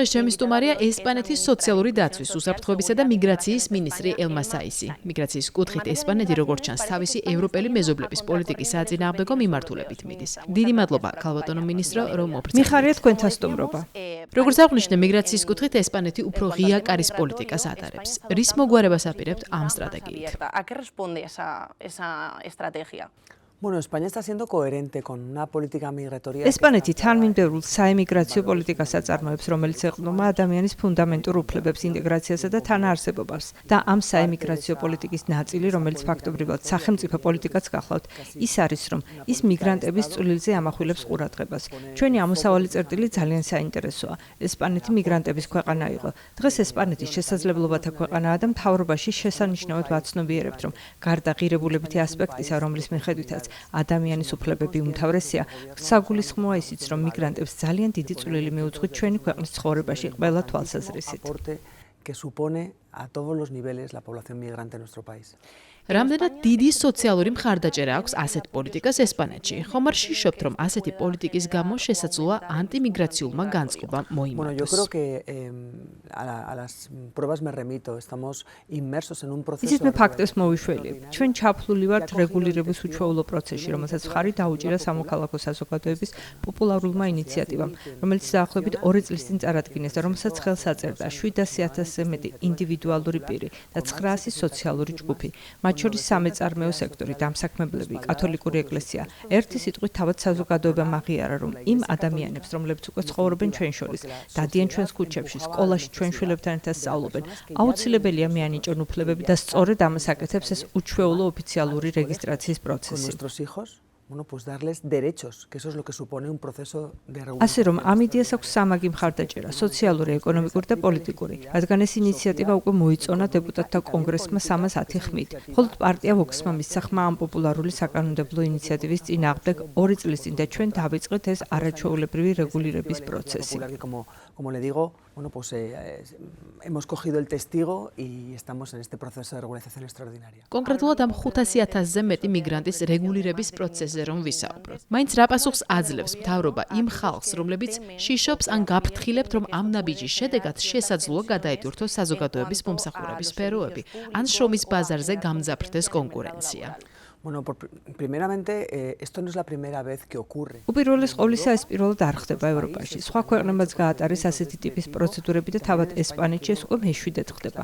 დღეს ჩემი სტუმარია ესპანეთის სოციალური დაცვის, უსაფრთხოებისა და მიგრაციის მინისტრი ელმა საისი. მიგრაციის კუთხით ესპანეთი როგორც ჩანს თავისი ევროპელი მეზობლების პოლიტიკის საწინააღმდეგო მიმართულებით მიდის. დიდი მადლობა ქალბატონო მინისტრო, რომ მოფრინავთ. მიხარია თქვენთან სტუმრობა. როგორც აღნიშნე, მიგრაციის კუთხით ესპანეთი უფრო ღია კარის პოლიტიკას ატარებს. რის მოგვარებას აპირებთ ამ სტრატეგიით? Bueno, España está siendo coherente con una política migratoria. ესპანეთი თანმიმდევრულ საემიგრაციო პოლიტიკას აწარმოებს, რომელიც ეყრდნობა ადამიანის ფუნდამენტურ უფლებებს, ინტეგრაციასა და თანაარსებობას. და ამ საემიგრაციო პოლიტიკის ნაწილი, რომელიც ფაქტობრივად სახელმწიფო პოლიტიკაც გახლავთ, ის არის, რომ ის მიგრანტების წვლილზე ამახვილებს ყურადღებას. ჩვენი ამოსავალი წერტილი ძალიან საინტერესოა. ესპანეთი მიგრანტების ქვეყანა იყო. დღეს ესპანეთი შესაძლებლობათა ქვეყანაა და მთავრობაში შესანიშნავად ვაცნობიერებთ, რომ გარდა ღირებულებითი ასპექტისა, რომლის მიხედვითაც ადამიანის უფლებები უმთავრესია, საგულისხმოა ისიც, რომ მიგრანტებს ძალიან დიდი წვლილი მიუძღვით ჩვენი ქვეყნის ცხოვრებაში ყველა თვალსაზრისით. A todos los niveles la población migrante en nuestro país. რამდენად დიდი სოციალური მხარდაჭერა აქვს ასეთ პოლიტიკას ესპანეთში? ხომ არ შიშობთ, რომ ასეთი პოლიტიკის გამო შესაძლოა ანტიმიგრაციულმა განწყობამ მოიმართოს? Bueno, yo creo que a las pruebas me remito. Estamos inmersos en un proceso. ისიც მე ფაქტებს მოვიშველიებ. ჩვენ ჩაფლული ვართ რეგულირების უჩვეულო პროცესში, რომელსაც მხარი დაუჭირა სამოქალაქო საზოგადოების პოპულარულმა ინიციატივამ, რომელიც დაახლოებით 2 წლის წინ წარადგინეს და რომელსაც ხელს აწერდა 700,000-ზე მეტი ინდივიდუალური პირი და 900 სოციალური ჯგუფი. მათ შორის სამეწარმეო სექტორი, დამსაქმებლები, კათოლიკური ეკლესია. ერთი სიტყვით თავად საზოგადოებამ აღიარა, რომ იმ ადამიანებს, რომლებიც უკვე ცხოვრობენ ჩვენ შორის, დადიან ჩვენს ქუჩებში, სკოლაში ჩვენ შვილებთან ერთად სწავლობენ, აუცილებელია მეანიჭონ უფლებები და სწორედ ამას აკეთებს ეს უჩვეულო ოფიციალური რეგისტრაციის პროცესი. Bueno, pues darles derechos, que eso es lo que supone un proceso de regulación. ასე რომ ამ იდეას აქვს სამაგი მხარდაჭერა, სოციალური, ეკონომიკური და პოლიტიკური. რადგან ეს ინიციატივა უკვე მოიწონა დეპუტატთა კონგრესმა 310 ხმით. მხოლოდ პარტია ვოქსმა მისცა ხმა ამ პოპულარული საკანონმდებლო ინიციატივის წინააღმდეგ 2 წლის წინ და ჩვენ დავიწყეთ ეს არაჩვეულებრივი რეგულირების პროცესი. Como le digo, bueno, pues hemos cogido el testigo y estamos en este proceso de regularización extraordinaria. Კონკრეტულად ამ 500,000-ზე მეტი მიგრანტის რეგულირების პროცესზე რომ ვისაუბროთ. მაინც რა პასუხს აძლევს მთავრობა იმ ხალხს, რომლებიც შიშობს ან გაფრთხილებთ, რომ ამ ნაბიჯის შედეგად შესაძლოა გადაეტვირთოს საზოგადოების მომსახურების სფეროები, ან შრომის ბაზარზე გამძაფრდეს კონკურენცია. Bueno, primeramente, esto no es la primera vez que ocurre. უპირველეს ყოვლისა ეს პირველად არ ხდება ევროპაში. სხვა ქვეყნებიც გაატარეს ასეთი ტიპის პროცედურები და თავად ესპანეთში ეს უკვე მეშვიდედ ხდება.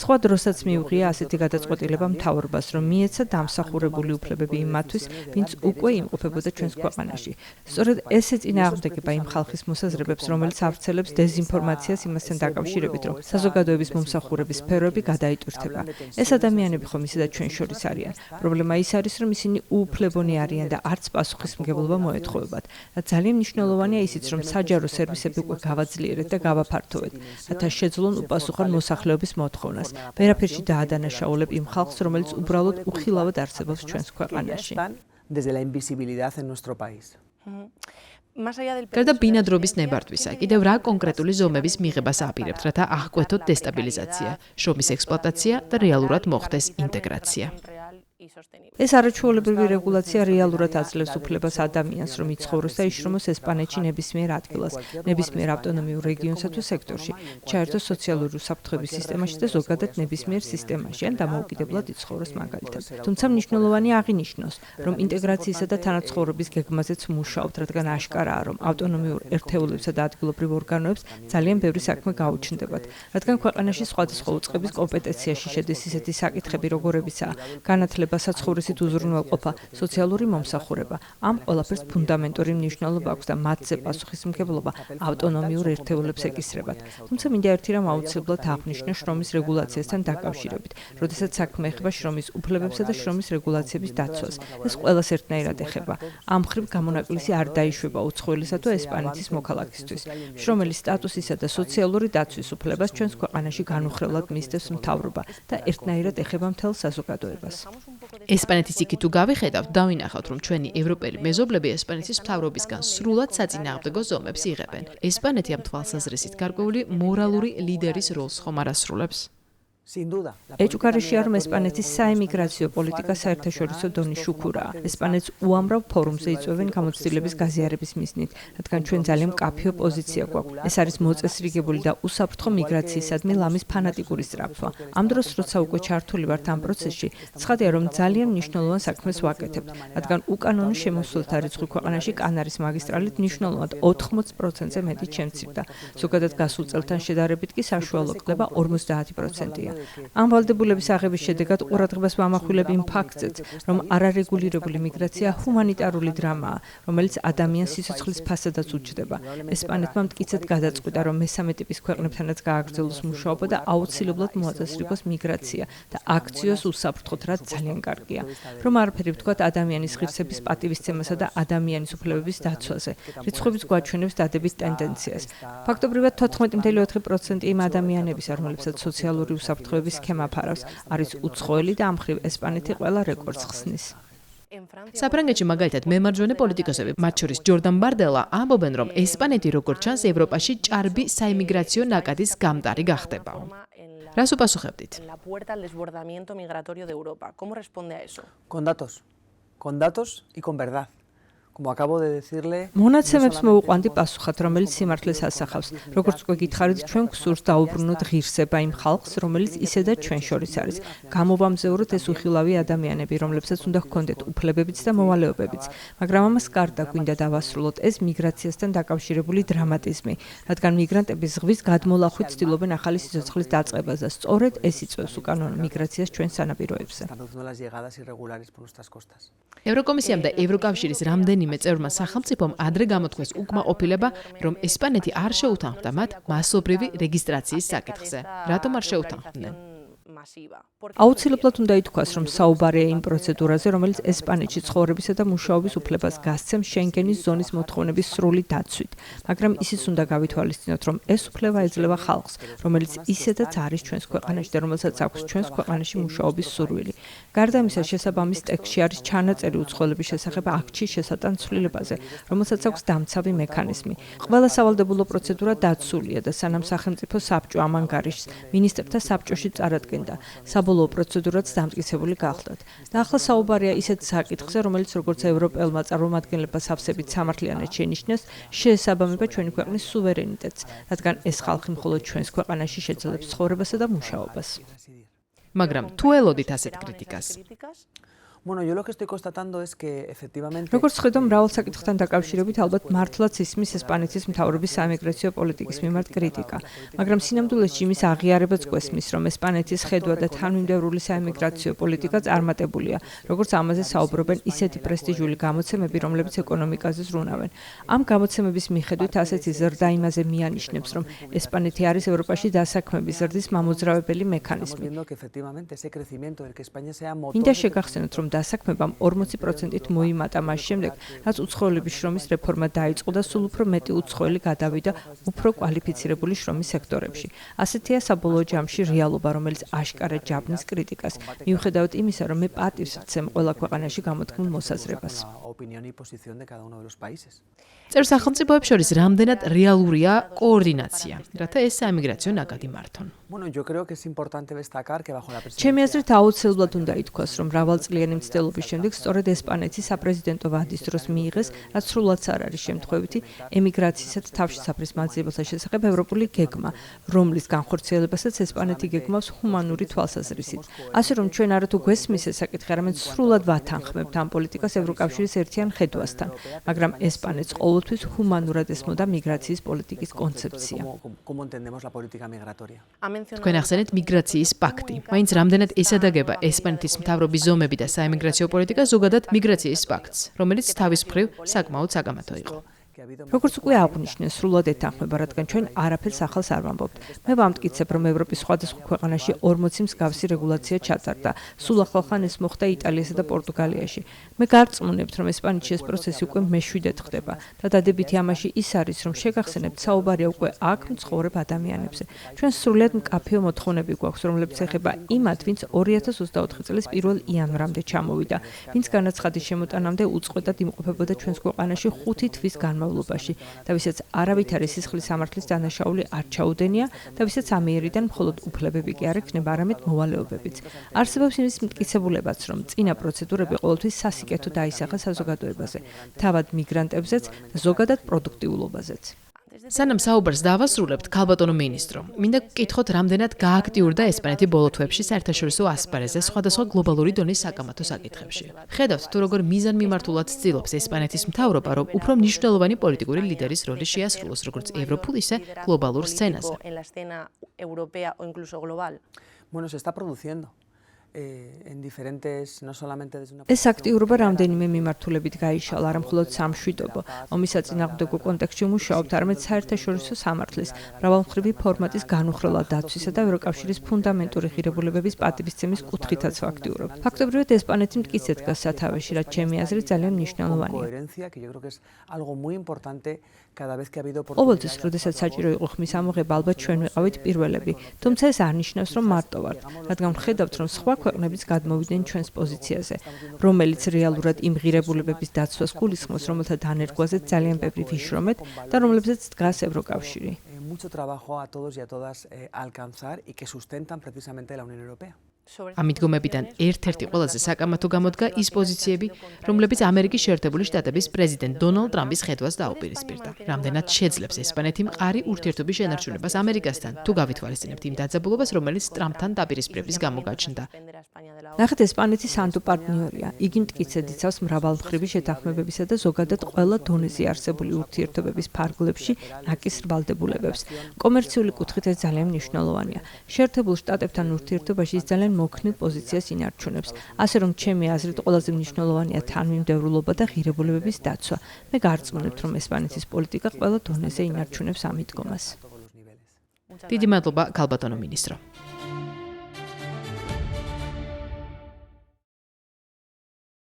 სხვა დროსაც მიუღია ასეთი გადაწყვეტილება მთავრობას, რომ მიეცა დამსახურებული უფლებები იმათთვის, ვინც უკვე იმყოფებოდა ჩვენს ქვეყანაში. სწორედ ეს ეწინააღმდეგება იმ ხალხის მოსაზრებებს, რომელიც ავრცელებს დეზინფორმაციას იმასთან დაკავშირებით, რომ საზოგადოების მომსახურების სფეროები გადაიტვირთება. ეს ადამიანები ხომ ისედაც ჩვენ შორის არიან. პრობლემა ის არის, რომ ისინი უუფლებონი არიან და არც პასუხისმგებლობა მოეთხოვებათ. და ძალიან მნიშვნელოვანია ისიც, რომ საჯარო სერვისები უკვე გავაძლიერეთ და გავაფართოვეთ, რათა შეძლონ უპასუხონ მოსახლეობის მოთხოვნას. ვერაფერში დაადანაშაულებ იმ ხალხს, რომელიც უბრალოდ უხილავად არსებობს ჩვენს ქვეყანაში. Desde la invisibilidad en nuestro país. გარდა ბინადრობის ნებართვისა, კიდევ რა კონკრეტული ზომების მიღებას აპირებთ, რათა აღკვეთოთ დესტაბილიზაცია, შრომის ექსპლუატაცია და რეალურად მოხდეს ინტეგრაცია? ეს არაჩვეულებრივი რეგულაცია რეალურად აძლევს უფლებას ადამიანს, რომ იცხოვროს და იშრომოს ესპანეთში ნებისმიერ ადგილას, ნებისმიერ ავტონომიურ რეგიონსა თუ სექტორში, ჩაერთოს სოციალური უსაფრთხოების სისტემაში და ზოგადად ნებისმიერ სისტემაში, ან დამოუკიდებლად იცხოვროს მაგალითად. თუმცა მნიშვნელოვანია აღინიშნოს, რომ ინტეგრაციისა და თანაცხოვრების გეგმაზეც მუშაობთ, რადგან აშკარაა, რომ ავტონომიურ ერთეულებსა და ადგილობრივ ორგანოებს ძალიან ბევრი საქმე გაუჩნდებათ, რადგან ქვეყანაში სხვადასხვა უწყების კომპეტენციაში შედის ისეთი საკითხები, როგორებიცაა განათლება, საცხოვრისით უზრუნველყოფა, სოციალური მომსახურება. ამ ყველაფერს ფუნდამენტური მნიშვნელობა აქვს და მათზე პასუხისმგებლობა ავტონომიურ ერთეულებს ეკისრებათ. თუმცა მინდა ერთი რამ აუცილებლად აღნიშნო შრომის რეგულაციასთან დაკავშირებით, როდესაც საქმე ეხება შრომის უფლებებსა და შრომის რეგულაციების დაცვას. ეს ყველას ერთნაირად ეხება. ამ მხრივ გამონაკლისი არ დაიშვება უცხოელისა თუ ესპანეთის მოქალაქისთვის. შრომელის სტატუსისა და სოციალური დაცვის უფლებას ჩვენს ქვეყანაში განუხრელად მისდევს მთავრობა და ერთნაირად ეხება მთელ საზოგადოებას. ესპანეთის იქით თუ გავიხედავთ, დავინახავთ, რომ ჩვენი ევროპელი მეზობლები ესპანეთის მთავრობისგან სრულად საწინააღმდეგო ზომებს იღებენ. ესპანეთი ამ თვალსაზრისით გარკვეული მორალური ლიდერის როლს ხომ არ ასრულებს? ეჭვგარეშეა, რომ ესპანეთის საემიგრაციო პოლიტიკა საერთაშორისო დონის შუქურაა. ესპანეთს უამრავ ფორუმზე იწვევენ გამოცდილების გაზიარების მიზნით, რადგან ჩვენ ძალიან მკაფიო პოზიცია გვაქვს. ეს არის მოწესრიგებული და უსაფრთხო მიგრაციისადმი ლამის ფანატიკური სწრაფვა. ამ დროს, როცა უკვე ჩართული ვართ ამ პროცესში, ცხადია, რომ ძალიან მნიშვნელოვან საქმეს ვაკეთებთ, რადგან უკანონო შემოსულთა რიცხვი ქვეყანაში კანარის მაგისტრალით მნიშვნელოვნად 80%-ზე მეტი შემცირდა. ზოგადად გასულ წელთან შედარებით კი საშუალო კლება 50%-ია. ამ ვალდებულების აღების შედეგად ყურადღებას ვამახვილებ იმ ფაქტზეც, რომ არარეგულირებული მიგრაცია ჰუმანიტარული დრამაა, რომელიც ადამიანის სიცოცხლის ფასადაც უჯდება. ესპანეთმა მტკიცედ გადაწყვიტა, რომ მესამე ტიპის ქვეყნებთანაც გააგრძელოს მუშაობა და აუცილებლად მოაწესრიგოს მიგრაცია და აქციოს უსაფრთხოდ, რაც ძალიან კარგია. რომ არაფერი ვთქვათ ადამიანის ღირსების პატივისცემასა და ადამიანის უფლებების დაცვაზე, რიცხვებიც გვაჩვენებს დადებით ტენდენციას. ფაქტობრივად 14.4% იმ ადამიანებისა, რომლებსაც სოციალური უსაფრთხოების სქემა ფარავს, არის უცხოელი და ამ მხრივ ესპანეთი ყველა რეკორდს ხსნის. საფრანგეთში მაგალითად მემარჯვენე პოლიტიკოსები, მათ შორის ჯორდან ბარდელა, ამბობენ, რომ ესპანეთი როგორც ჩანს ევროპაში ჭარბი საიმიგრაციო ნაკადის გამტარი გახდებაო. რას უპასუხებდით? Con datos y con verdad. Como acabo de decirle, მონაცემებს მოუყვანდი პასუხად, რომელიც სიმართლეს ასახავს. როგორც უკვე გითხარით, ჩვენ გვსურს დაუბრუნოთ ღირსება იმ ხალხს, რომელიც ისედაც ჩვენ შორის არის. გამოვამზევროთ ეს უხილავი ადამიანები, რომლებსაც უნდა ჰქონდეთ უფლებებიც და მოვალეობებიც. მაგრამ ამას გარდა გვინდა დავასრულოთ ეს მიგრაციასთან დაკავშირებული დრამატიზმი, რადგან მიგრანტები ზღვის გადმოლახვით ცდილობენ ახალი სიცოცხლის დაწყებას და სწორედ ეს იწვევს უკანონო მიგრაციას ჩვენ სანაპიროებზე. ევროკომისიამ და ევროკავშირის რამდენიმე წევრმა სახელმწიფომ ადრე გამოთქვეს უკმაყოფილება, რომ ესპანეთი არ შეუთანხმდა მათ მასობრივი რეგისტრაციის საკითხზე. რატომ არ შეუთანხმდნენ? აუცილებლად უნდა ითქვას, რომ საუბარია იმ პროცედურაზე, რომელიც ესპანეთში ცხოვრებისა და მუშაობის უფლებას გასცემს შენგენის ზონის მოთხოვნების სრული დაცვით. მაგრამ ისიც უნდა გავითვალისწინოთ, რომ ეს უფლება ეძლევა ხალხს, რომელიც ისედაც არის ჩვენს ქვეყანაში და რომელსაც აქვს ჩვენს ქვეყანაში მუშაობის სურვილი. გარდა ამისა, შესაბამის ტექსტში არის ჩანაწერი უცხოელების შესახებ აქტში შესატან ცვლილებაზე, რომელსაც აქვს დამცავი მექანიზმი. ყველა სავალდებულო პროცედურა დაცულია და სანამ სახელმწიფო საბჭო ამ ანგარიშს მინისტრთა საბჭოში წარადგენდა, საბოლოო პროცედურაც დამტკიცებული გახლდათ. და ახლა საუბარია ისეთ საკითხზე, რომელიც როგორც ევროპელმა წარმომადგენლებას ავსებით სამართლიანად შენიშნეს, შეესაბამება ჩვენი ქვეყნის სუვერენიტეტს, რადგან ეს ხალხი მხოლოდ ჩვენს ქვეყანაში შეძლებს ცხოვრებასა და მუშაობას. მაგრამ თუ ელოდით ასეთ კრიტიკას? Bueno, yo lo que estoy constatando es que efectivamente როგორც ხედავ, მრავალ საკითხთან დაკავშირებით ალბათ მართლაც ისმის ესპანეთის მთავრობის საემიგრაციო პოლიტიკის მიმართ კრიტიკა, მაგრამ სინამდვილეში იმის აღიარებაც გვესმის, რომ ესპანეთის ხედვა და თანმიმდევრული საემიგრაციო პოლიტიკა წარმატებულია, როგორც ამაზე საუბრობენ ისეთი პრესტიჟული გამოცემები, რომლებიც ეკონომიკაზე ზრუნავენ. ამ გამოცემების მიხედვით ასეთი ზრდა იმაზე მიანიშნებს, რომ ესპანეთი არის ევროპაში დასაქმების ზრდის მამოძრავებელი მექანიზმი. მინდა შეგახსენოთ, რომ დასაქმებამ 40%-ით მოიმატა მას შემდეგ, რაც უცხოელების შრომის რეფორმა დაიწყო და სულ უფრო მეტი უცხოელი გადავიდა უფრო კვალიფიცირებული შრომის სექტორებში. ასეთია საბოლოო ჯამში რეალობა, რომელიც აშკარად ჯაბნის კრიტიკას, მიუხედავად იმისა, რომ მე პატივს ვცემ ყველა ქვეყანაში გამოთქმულ მოსაზრებას. წევრ სახელმწიფოებს შორის რამდენად რეალურია კოორდინაცია, რათა ეს საემიგრაციო ნაკადი მართონ? ჩემი აზრით აუცილებლად უნდა ითქვას, რომ მრავალწლიანი მცდელობის შემდეგ სწორედ ესპანეთის საპრეზიდენტო ვადის დროს მიიღეს, რაც სრულად არ არის შემთხვევითი ემიგრაციისა და თავშესაფრის მაძიებელთა შესახებ ევროპული გეგმა, რომლის განხორციელებასაც ესპანეთი გეგმავს ჰუმანური თვალსაზრისით. ასე რომ ჩვენ არათუ გვესმის ეს საკითხი, არამედ სრულად ვათანხმებთ ამ პოლიტიკას ევროკავშირის ერთიან ხედვასთან, მაგრამ ესპანეთს ყოველთვის ჰუმანურად ესმოდა მიგრაციის პოლიტიკის კონცეფცია. თქვენ ახსენეთ მიგრაციის პაქტი. მაინც რამდენად ესადაგება ესპანეთის მთავრობის ზომები და საემიგრაციო პოლიტიკა ზოგადად მიგრაციის პაქტს, რომელიც თავის მხრივ საკმაოდ საკამათო იყო. როგორც უკვე აღვნიშნე, სრულად ეთანხმება, რადგან ჩვენ არაფერს ახალს არ ვამბობთ. მე ვამტკიცებ, რომ ევროპის სხვადასხვა ქვეყანაში 40 მსგავსი რეგულაცია ჩატარდა. სულ ახლახან ეს მოხდა იტალიასა და პორტუგალიაში. მე გარწმუნებთ, რომ ესპანეთში ეს პროცესი უკვე მეშვიდედ ხდება და დადებითი ამაში ის არის, რომ შეგახსენებთ, საუბარია უკვე აქ მცხოვრებ ადამიანებზე. ჩვენ სრულად მკაფიო მოთხოვნები გვაქვს, რომლებიც ეხება იმათ, ვინც 2024 წლის 1 იანვრამდე ჩამოვიდა, ვინც განაცხადის შემოტანამდე უწყვეტად იმყოფებოდა ჩვენს ქვეყანაში 5 თვის განმავლობაში. განმავლობაში და ვისაც არავითარი სისხლის სამართლის დანაშაული არ ჩაუდენია და ვისაც ამიერიდან მხოლოდ უფლებები კი არ ექნება, არამედ მოვალეობებიც. არსებობს იმის მტკიცებულებაც, რომ წინა პროცედურები ყოველთვის სასიკეთო დაისახა საზოგადოებაზე, თავად მიგრანტებზეც და ზოგადად პროდუქტიულობაზეც. სანამ საუბარს დავასრულებთ, ქალბატონო მინისტრო, მინდა გკითხოთ, რამდენად გააქტიურდა ესპანეთი ბოლო თვეებში საერთაშორისო ასპარეზზე სხვადასხვა გლობალური დონის საკამათო საკითხებში. ხედავთ თუ როგორ მიზანმიმართულად ცდილობს ესპანეთის მთავრობა, რომ უფრო მნიშვნელოვანი პოლიტიკური ლიდერის როლი შეასრულოს როგორც ევროპულ, ისე გლობალურ სცენაზე. Bueno, se está produciendo. ეს აქტიურობა რამდენიმე მიმართულებით გაიშალა, არა მხოლოდ სამშვიდობო, ომის საწინააღმდეგო კონტექსტში მუშაობთ, არამედ საერთაშორისო სამართლის, მრავალმხრივი ფორმატის განუხრელად დაცვისა და ევროკავშირის ფუნდამენტური ღირებულებების პატივისცემის კუთხითაც ვაქტიურობთ. ფაქტობრივად ესპანეთი მტკიცედ დგას სათავეში, რაც ჩემი აზრით ძალიან მნიშვნელოვანია. ყოველთვის, როდესაც საჭირო იყო ხმის ამოღება, ალბათ ჩვენ ვიყავით პირველები, თუმცა ეს არ ნიშნავს, რომ მარტო ვართ, რადგან ვხედავთ, რომ სხვა ქვეყნებიც გადმოვიდნენ ჩვენს პოზიციაზე, რომელიც რეალურად იმ ღირებულებების დაცვას გულისხმობს, რომელთა დანერგვაზე ძალიან ბევრი ვიშრომეთ და რომლებზეც დგას ევროკავშირი. Mucho trabajo a todos y a todas alcanzar y que sustentan precisamente la Unión Europea. ამ მიდგომებიდან ერთ-ერთი ყველაზე საკამათო გამოდგა ის პოზიციები, რომლებიც ამერიკის შეერთებული შტატების პრეზიდენტ დონალდ ტრამპის ხედვას დაუპირისპირდა. რამდენად შეძლებს ესპანეთი მყარი ურთიერთობის შენარჩუნებას ამერიკასთან, თუ გავითვალისწინებთ იმ დაძაბულობას, რომელიც ტრამპთან დაპირისპირების გამო გაჩნდა. ნახეთ, ესპანეთი სანდო პარტნიორია. იგი მტკიცედ იცავს მრავალმხრივი შეთანხმებებისა და ზოგადად ყველა დონეზე არსებული ურთიერთობების ფარგლებში ნაკის ბრალდებულებებს. კომერციული კუთხით ეს ძალიან მნიშვნელოვანია. შეერთებულ შტატებთან ურთიერთობაში ის ძალიან მოქნილ პოზიციას ინარჩუნებს. ასე რომ ჩემი აზრით ყველაზე მნიშვნელოვანია თანმიმდევრულობა და ღირებულებების დაცვა. მე გარწმუნებთ, რომ ესპანეთის პოლიტიკა ყველა დონეზე ინარჩუნებს ამ მიდგომას. დიდი მადლობა, ქალბატონო მინისტრო.